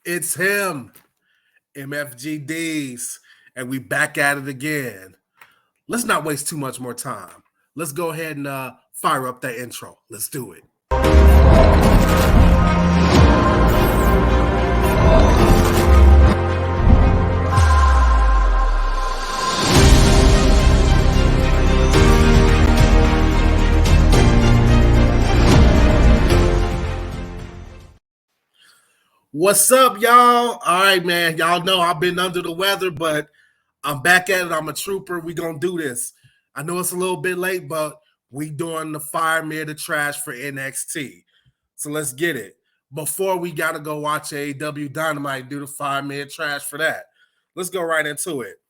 It's him, MFGDs, and we back at it again. Let's not waste too much more time. Let's go ahead and fire up that intro. Let's do it. What's up, y'all? All right, man. Y'all know I've been under the weather, but I'm back at it. I'm a trooper. We gonna do this. I know it's a little bit late, but we doing the fire near the trash for NXT. So let's get it. Before we gotta go watch AEW Dynamite, do the fire near trash for that. Let's go right into it.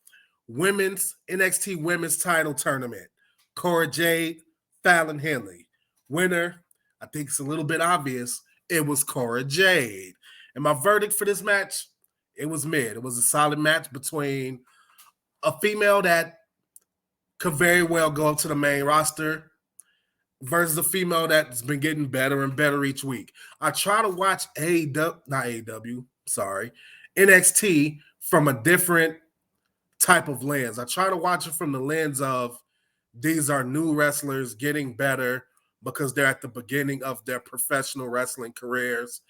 Women's NXT Women's Title Tournament. Cora Jade, Fallon Henley. Winner, I think it's a little bit obvious. It was Cora Jade. And my verdict for this match, it was mid. It was a solid match between a female that could very well go up to the main roster versus a female that's been getting better and better each week. I try to watch NXT from a different type of lens. I try to watch it from the lens of these are new wrestlers getting better because they're at the beginning of their professional wrestling careers.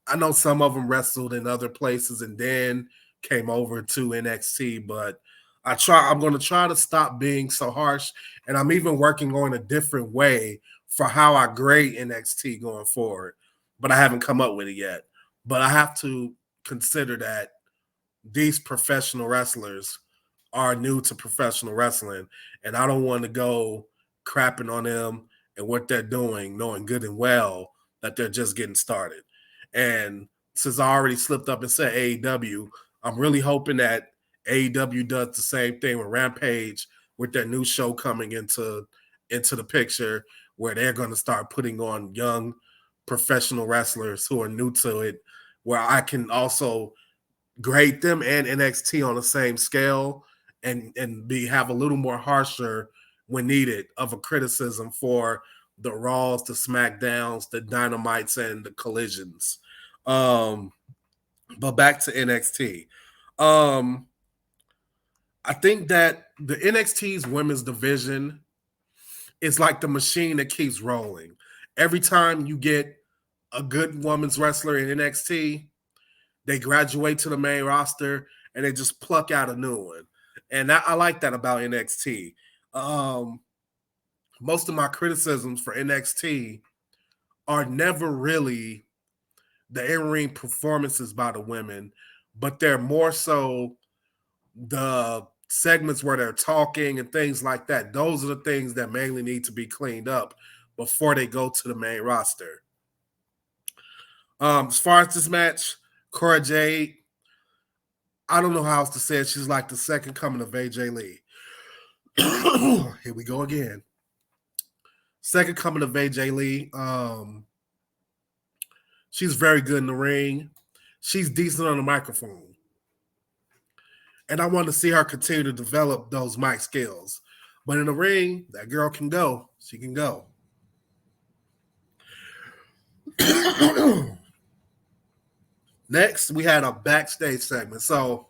I know some of them wrestled in other places and then came over to NXT, but I'm going to try to stop being so harsh, and I'm even working on a different way for how I grade NXT going forward, but I haven't come up with it yet. But I have to consider that these professional wrestlers are new to professional wrestling, and I don't want to go crapping on them and what they're doing, knowing good and well that they're just getting started. And since I already slipped up and said AEW, I'm really hoping that AEW does the same thing with Rampage with their new show coming into the picture, where they're going to start putting on young professional wrestlers who are new to it, where I can also grade them and NXT on the same scale and have a little more harsher when needed of a criticism for the Raws, the SmackDowns, the Dynamites, and the Collisions. But back to NXT. I think that the NXT's women's division is like the machine that keeps rolling. Every time you get a good women's wrestler in NXT, they graduate to the main roster and they just pluck out a new one. And I like that about NXT. Most of my criticisms for NXT are never really the in-ring performances by the women, but they're more so the segments where they're talking and things like that. Those are the things that mainly need to be cleaned up before they go to the main roster. As far as this match, Cora Jade, I don't know how else to say it. She's like the second coming of AJ Lee. Here we go again. Second coming of AJ Lee. She's very good in the ring. She's decent on the microphone. And I want to see her continue to develop those mic skills. But in the ring, that girl can go. She can go. Next, we had a backstage segment. So,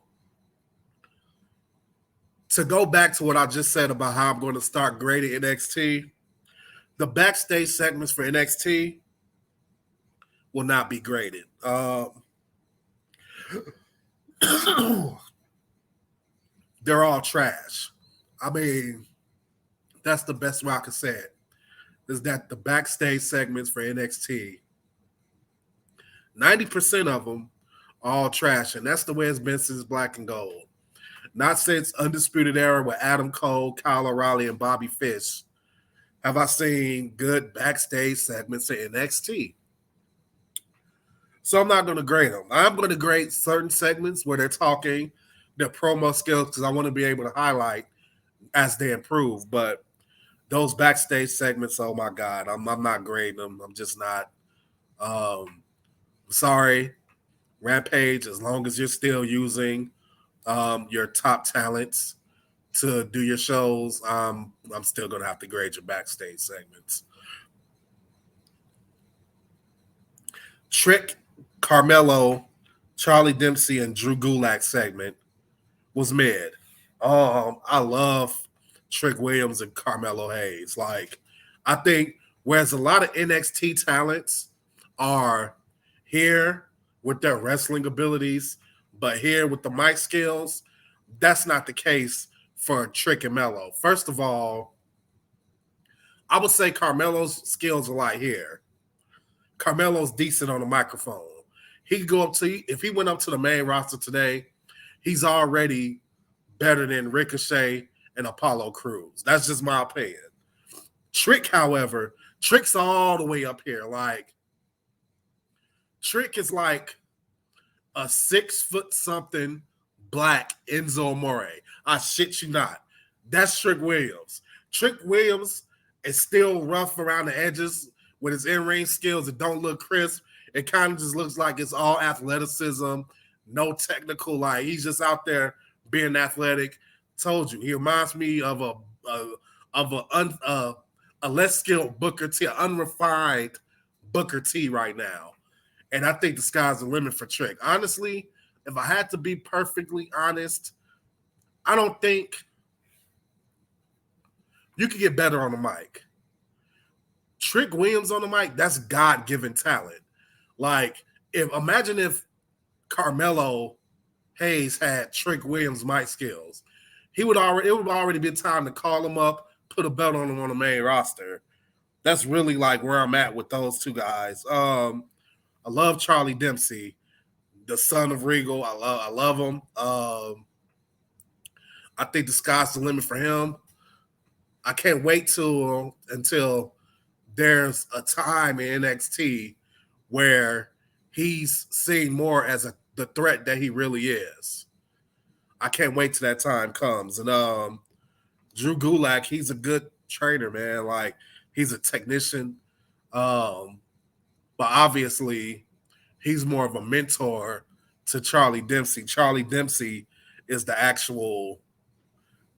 to go back to what I just said about how I'm going to start grading NXT, the backstage segments for NXT will not be graded. They're all trash. I mean, that's the best way I can say it, is that the backstage segments for NXT, 90% of them are all trash, and that's the way it's been since Black and Gold. Not since Undisputed Era with Adam Cole, Kyle O'Reilly, and Bobby Fish have I seen good backstage segments in NXT. So I'm not going to grade them. I'm going to grade certain segments where they're talking, their promo skills, because I want to be able to highlight as they improve. But those backstage segments, oh my God, I'm not grading them. I'm just not. Sorry, Rampage, as long as you're still using your top talents to do your shows, I'm still going to have to grade your backstage segments. Trick, Carmelo, Charlie Dempsey and Drew Gulak segment was mid. I love Trick Williams and Carmelo Hayes. Like, I think whereas a lot of NXT talents are here with their wrestling abilities, but here with the mic skills, that's not the case for Trick and Mello. First of all, I would say Carmelo's skills are like here. Carmelo's decent on the microphone. He could go up to, if he went up to the main roster today, he's already better than Ricochet and Apollo Crews. That's just my opinion. Trick, however, Trick's all the way up here. Like, Trick is like a 6 foot something black Enzo Amore. I shit you not. That's Trick Williams. Trick Williams is still rough around the edges with his in-ring skills. It don't look crisp. It kind of just looks like it's all athleticism, no technical. Like, he's just out there being athletic. Told you, he reminds me of a less skilled Booker T, an unrefined Booker T right now. And I think the sky's the limit for Trick. Honestly, if I had to be perfectly honest, I don't think you could get better on the mic. Trick Williams on the mic, that's God-given talent. Like, imagine if Carmelo Hayes had Trick Williams' mic skills. It would already be time to call him up, put a belt on him on the main roster. That's really like where I'm at with those two guys. I love Charlie Dempsey, the son of Regal. I love him. I think the sky's the limit for him. I can't wait until there's a time in NXT where he's seen more as the threat that he really is. I can't wait till that time comes. And Drew Gulak, he's a good trainer, man. Like, he's a technician. But obviously, he's more of a mentor to Charlie Dempsey. Charlie Dempsey is the actual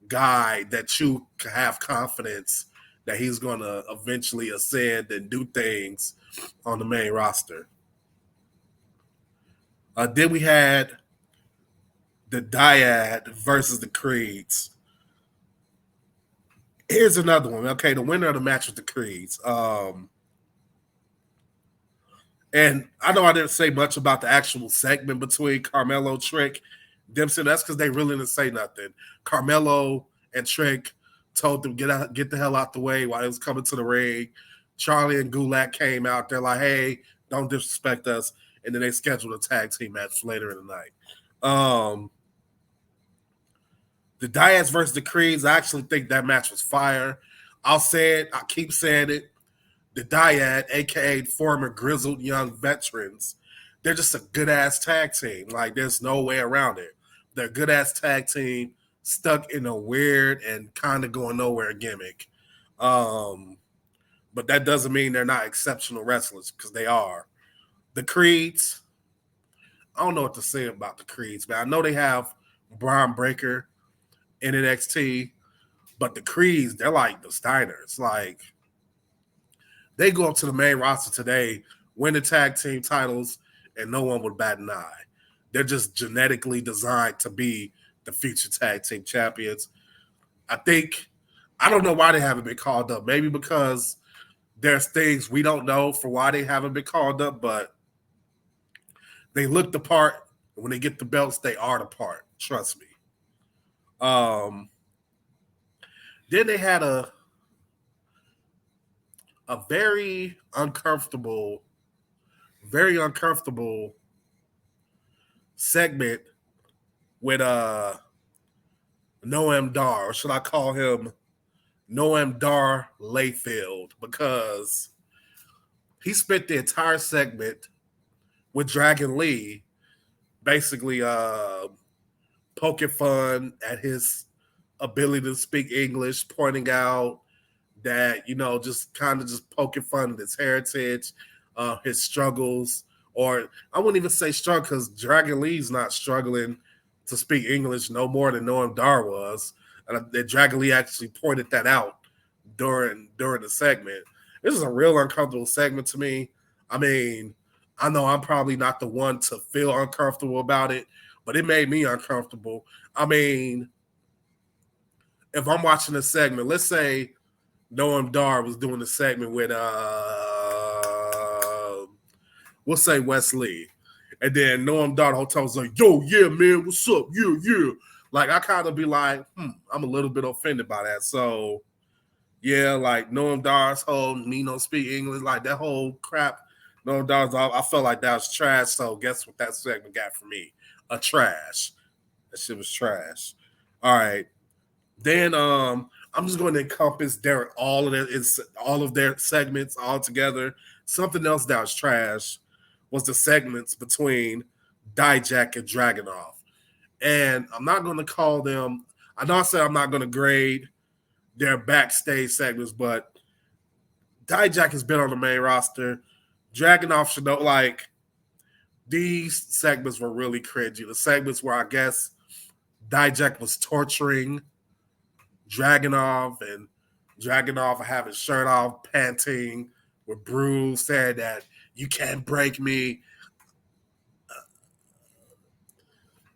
guy that you can have confidence that he's going to eventually ascend and do things on the main roster. Then we had the Dyad versus the Creeds. Here's another one. Okay, the winner of the match was the Creeds. And I know I didn't say much about the actual segment between Carmelo, Trick, Dempsey. That's because they really didn't say nothing. Carmelo and Trick told them get the hell out the way while it was coming to the ring. Charlie and Gulak came out. They're like, hey, don't disrespect us. And then they scheduled a tag team match later in the night. The Dyads versus the Creeds, I actually think that match was fire. I'll say it. I keep saying it. The Dyad, a.k.a. former grizzled young veterans, they're just a good-ass tag team. Like, there's no way around it. They're a good-ass tag team stuck in a weird and kind of going nowhere gimmick. But that doesn't mean they're not exceptional wrestlers, because they are. The Creeds, I don't know what to say about the Creeds, man. I know they have Braun Breaker in NXT, but the Creeds, they're like the Steiners. Like, they go up to the main roster today, win the tag team titles, and no one would bat an eye. They're just genetically designed to be the future tag team champions. I don't know why they haven't been called up. Maybe because there's things we don't know for why they haven't been called up, but they look the part. And when they get the belts, they are the part. Trust me. Then they had a very uncomfortable segment with Noam Dar, or should I call him Noam Dar Layfield, because he spent the entire segment with Dragon Lee basically poking fun at his ability to speak English, pointing out that, just kind of just poking fun at his heritage, his struggles, or I wouldn't even say struggle, because Dragon Lee's not struggling to speak English no more than Noam Dar was. And Dragon Lee actually pointed that out during the segment. This is a real uncomfortable segment to me. I mean, I know I'm probably not the one to feel uncomfortable about it, but it made me uncomfortable. I mean, if I'm watching a segment, let's say Noam Dar was doing the segment with we'll say Wesley. And then Noam Dar the whole time was like, yo, yeah, man, what's up? Yeah, yeah. Like I kind of be like, I'm a little bit offended by that. So yeah, like Noam Dar's whole me don't speak English, like that whole crap. Noam Dar's I felt like that was trash. So guess what that segment got for me? A trash. That shit was trash. All right. Then I'm just going to encompass all of their segments all together. Something else that was trash was the segments between Dijak and Dragunov. And I'm not going to call them. I know I said I'm not going to grade their backstage segments, but Dijak has been on the main roster. Dragunov should know, like, these segments were really cringy. The segments where I guess Dijak was torturing Dragunov and Dragunov have his shirt off, panting, with Bruce said that you can't break me.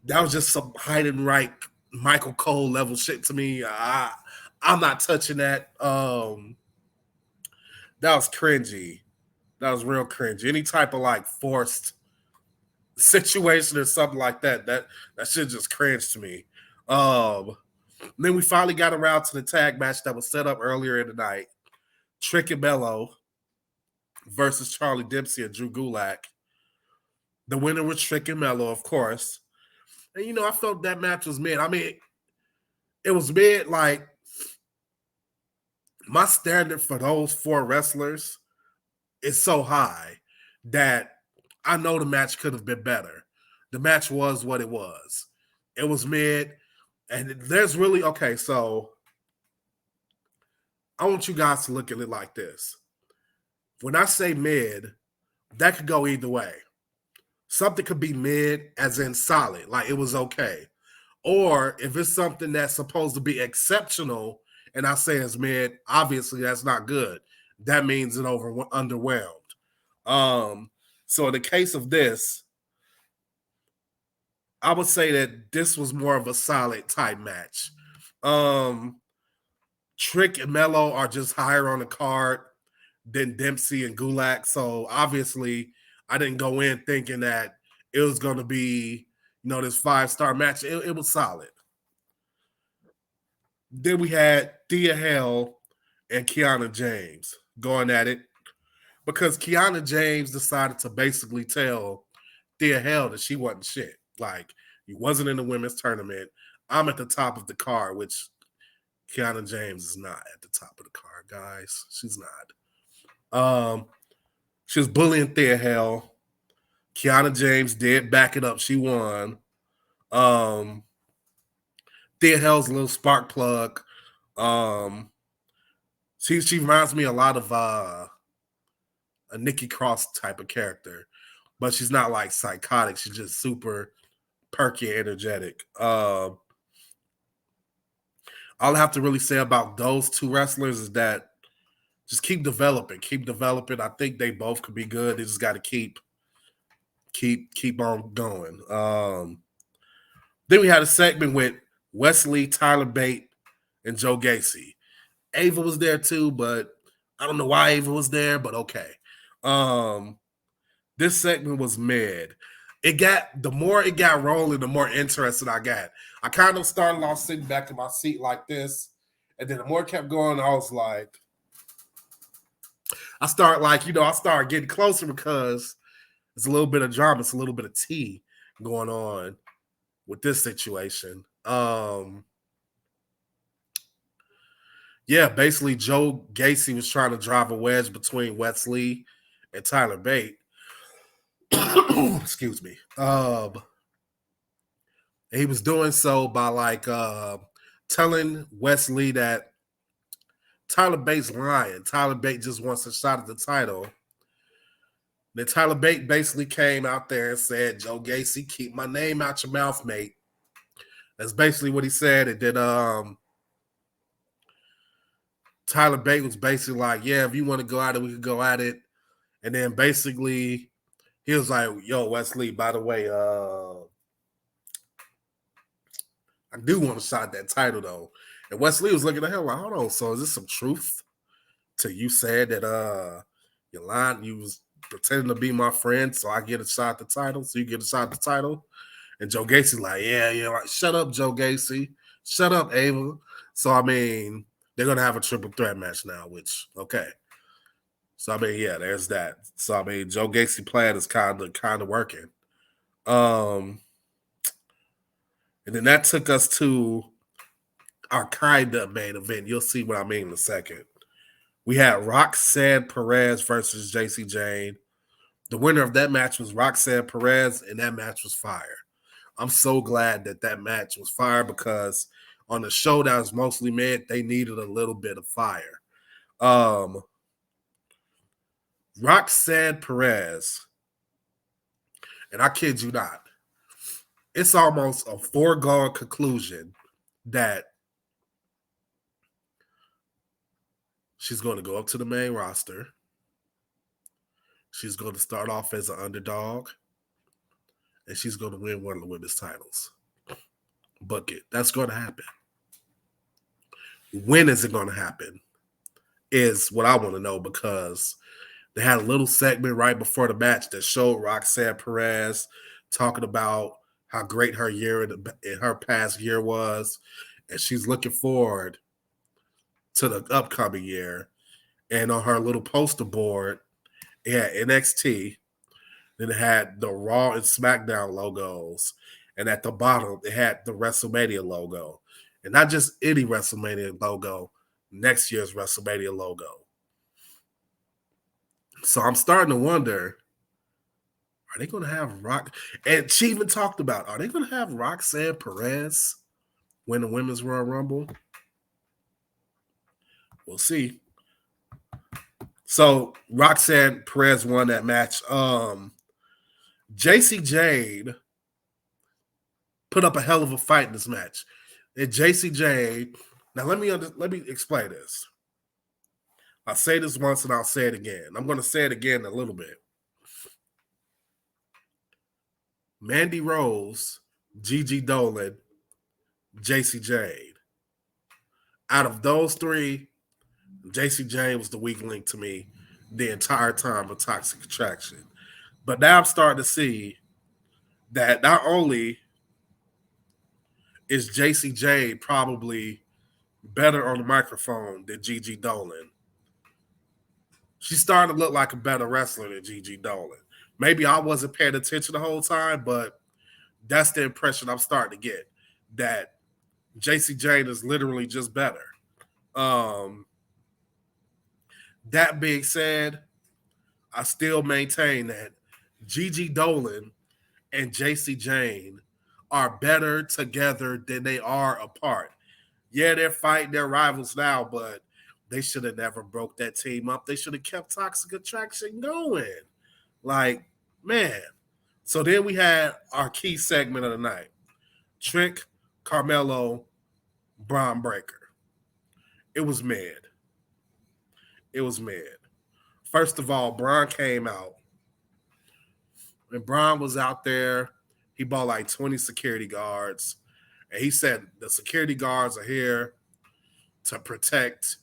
That was just some hide and right Michael Cole level shit to me. I'm not touching that. That was cringy. That was real cringy. Any type of like forced situation or something like that shit just cringe to me. Then we finally got around to the tag match that was set up earlier in the night. Trick and Mello versus Charlie Dempsey and Drew Gulak. The winner was Trick and Mello, of course. And, I felt that match was mid. I mean, it was mid, like, my standard for those four wrestlers is so high that I know the match could have been better. The match was what it was. It was mid, and there's really, okay, so I want you guys to look at it like this. When I say mid, that could go either way. Something could be mid as in solid, like it was okay. Or if it's something that's supposed to be exceptional and I say it's mid, obviously that's not good. That means it underwhelmed. So in the case of this, I would say that this was more of a solid type match. Trick and Mello are just higher on the card than Dempsey and Gulak. So obviously I didn't go in thinking that it was going to be, this 5-star match. It was solid. Then we had Thea Hale and Kiana James going at it because Kiana James decided to basically tell Thea Hale that she wasn't shit. Like, he wasn't in the women's tournament. I'm at the top of the card, which Kiana James is not at the top of the card, guys. She's not. She was bullying Thea Hale. Kiana James did back it up. She won. Thea Hale's a little spark plug. She reminds me a lot of a Nikki Cross type of character, but she's not like psychotic. She's just super perky and energetic. All I have to really say about those two wrestlers is that just keep developing. I think they both could be good. They just got to keep on going. Then we had a segment with Wesley, Tyler Bate, and Joe Gacy. Ava was there too, but I don't know why Ava was there, but okay. This segment was mid. The more it got rolling, the more interested I got. I kind of started off sitting back in my seat like this, and then the more it kept going, I was like, I started getting closer because it's a little bit of drama, it's a little bit of tea going on with this situation. Yeah, basically Joe Gacy was trying to drive a wedge between Wesley and Tyler Bate. Excuse me. He was doing so by telling Wesley that Tyler Bate's lying. Tyler Bate just wants a shot at the title. Then Tyler Bate basically came out there and said, Joe Gacy, keep my name out your mouth, mate. That's basically what he said. And then Tyler Bate was basically like, yeah, if you want to go at it, we could go at it. And then basically He was like, yo, Wesley, by the way, I do want to shot that title though. And Wesley was looking at him like, hold on, so is this some truth to you said that you was pretending to be my friend, so I get a shot at the title, so you get a shot at the title? And Joe Gacy like, yeah, like, shut up, Joe Gacy. Shut up, Ava. So I mean, they're gonna have a triple threat match now, which okay. So I mean, yeah, there's that. So I mean, Joe Gacy plan is kind of working. And then that took us to our kind of main event. You'll see what I mean in a second. We had Roxanne Perez versus JC Jane. The winner of that match was Roxanne Perez, and that match was fire. I'm so glad that match was fire because on the show that was mostly men, they needed a little bit of fire. Roxanne Perez, and I kid you not, it's almost a foregone conclusion that she's going to go up to the main roster. She's going to start off as an underdog, and she's going to win one of the women's titles. Book it. That's going to happen. When is it going to happen? Is what I want to know, because they had a little segment right before the match that showed Roxanne Perez talking about how great her year in her past year was, and she's looking forward to the upcoming year. And on her little poster board, it had NXT, then it had the Raw and SmackDown logos, and at the bottom it had the WrestleMania logo, and not just any WrestleMania logo, next year's WrestleMania logo. So I'm starting to wonder, are they going to have Rock? And she even talked about, are they going to have Roxanne Perez win the Women's Royal Rumble? We'll see. So Roxanne Perez won that match. JC Jane put up a hell of a fight in this match. And JC Jane, now let me explain this. I'll say this once and I'll say it again. I'm going to say it again in a little bit. Mandy Rose, Gigi Dolan, JC Jane. Out of those three, JC Jane was the weak link to me the entire time of Toxic Attraction. But now I'm starting to see that not only is JC Jane probably better on the microphone than Gigi Dolan, she's starting to look like a better wrestler than Gigi Dolan. Maybe I wasn't paying attention the whole time, but that's the impression I'm starting to get, that JC Jane is literally just better. That being said, I still maintain that Gigi Dolan and JC Jane are better together than they are apart. Yeah, they're fighting their rivals now, but they should have never broke that team up. They should have kept Toxic Attraction going. Like, man. So then we had our key segment of the night. Trick, Carmelo, Braun Breaker. It was mad. It was mad. First of all, Braun came out. And Braun was out there. He bought like 20 security guards. And he said, the security guards are here to protect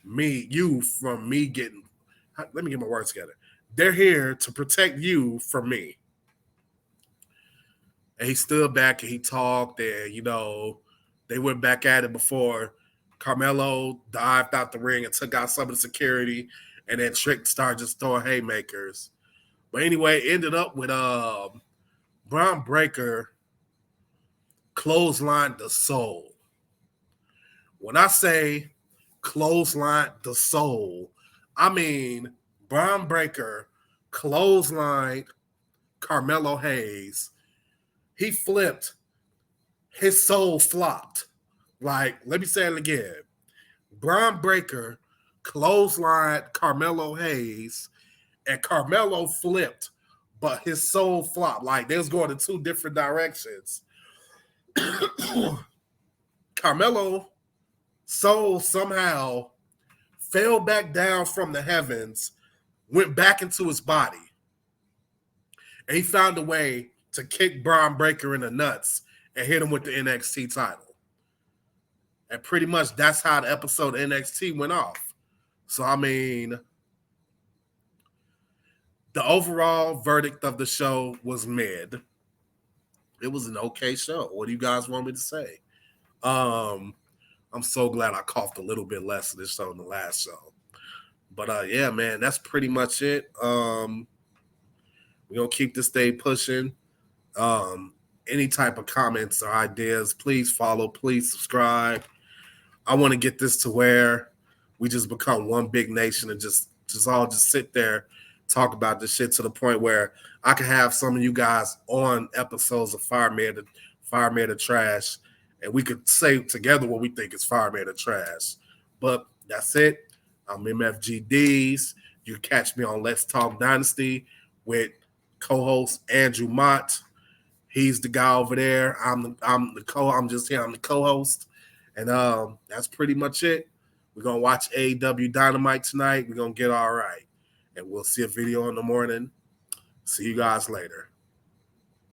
you from me getting. Let me get my words together. They're here to protect you from me. And he stood back and he talked, and they went back at it before Carmelo dived out the ring and took out some of the security, and then Trick started just throwing haymakers. But anyway, it ended up with Braun Breaker clotheslined the Soul. When I say clotheslined the Soul, I mean Braun Breaker clotheslined Carmelo Hayes. He flipped. His soul flopped. Like, let me say it again. Braun Breaker clotheslined Carmelo Hayes, and Carmelo flipped, but his soul flopped. Like, they was going in two different directions. Carmelo's soul somehow fell back down from the heavens, went back into his body. And he found a way to kick Braun Breaker in the nuts and hit him with the NXT title. And pretty much that's how the episode of NXT went off. So, I mean, the overall verdict of the show was mid. It was an okay show. What do you guys want me to say? I'm so glad I coughed a little bit less of this show than the last show. But yeah, man, that's pretty much it. We're gonna keep this day pushing. Any type of comments or ideas, please follow, please subscribe. I want to get this to where we just become one big nation and just all sit there, talk about this shit to the point where I can have some of you guys on episodes of Fire Man to Trash, and we could say together what we think is Fire Man to Trash. But that's it. I'm MFGDs. You can catch me on Let's Talk Dynasty with co-host Andrew Mott. He's the guy over there. I'm just here. I'm the co-host. And that's pretty much it. We're going to watch AEW Dynamite tonight. We're going to get all right. And we'll see a video in the morning. See you guys later.